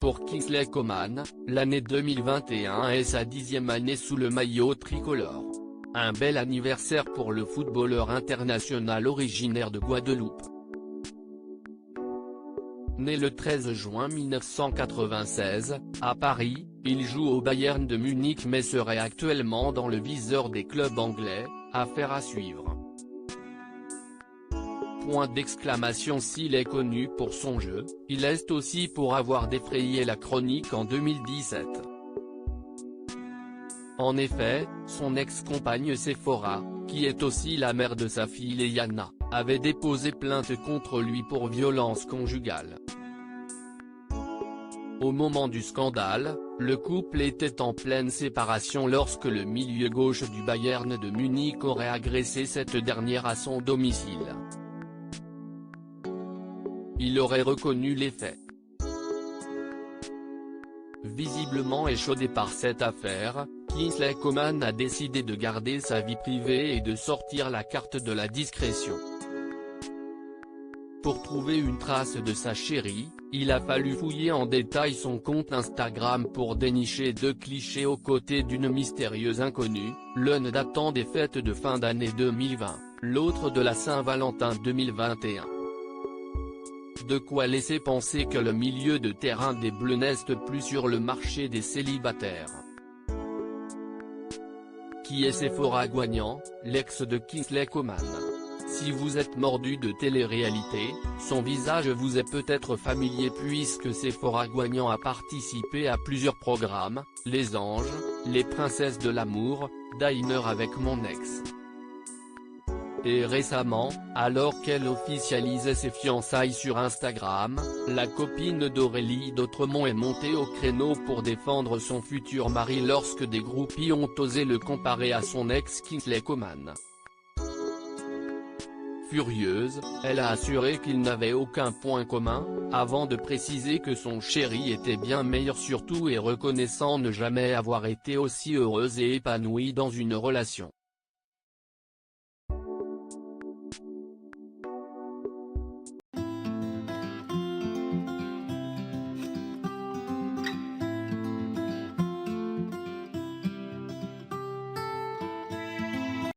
Pour Kingsley Coman, l'année 2021 est sa 10e année sous le maillot tricolore. Un bel anniversaire pour le footballeur international originaire de Guadeloupe. Né le 13 juin 1996, à Paris, il joue au Bayern de Munich mais serait actuellement dans le viseur des clubs anglais, affaire à suivre. Point d'exclamation. S'il est connu pour son jeu, il est aussi pour avoir défrayé la chronique en 2017. En effet, son ex-compagne Sephora, qui est aussi la mère de sa fille Léana, avait déposé plainte contre lui pour violence conjugale. Au moment du scandale, le couple était en pleine séparation lorsque le milieu gauche du Bayern de Munich aurait agressé cette dernière à son domicile. Il aurait reconnu les faits. Visiblement échaudé par cette affaire, Kingsley Coman a décidé de garder sa vie privée et de sortir la carte de la discrétion. Pour trouver une trace de sa chérie, il a fallu fouiller en détail son compte Instagram pour dénicher 2 clichés aux côtés d'une mystérieuse inconnue, l'un datant des fêtes de fin d'année 2020, l'autre de la Saint-Valentin 2021. De quoi laisser penser que le milieu de terrain des Bleus n'est plus sur le marché des célibataires. Qui est Sephora Guagnan, l'ex de Kingsley Coman? Si vous êtes mordu de télé-réalité, son visage vous est peut-être familier puisque Sephora Guagnan a participé à plusieurs programmes, Les Anges, Les Princesses de l'amour, Dîner avec mon ex. Et récemment, alors qu'elle officialisait ses fiançailles sur Instagram, la copine d'Aurélie d'Autremont est montée au créneau pour défendre son futur mari lorsque des groupies ont osé le comparer à son ex Kingsley Coman. Furieuse, elle a assuré qu'ils n'avaient aucun point commun, avant de préciser que son chéri était bien meilleur surtout et reconnaissant ne jamais avoir été aussi heureuse et épanouie dans une relation.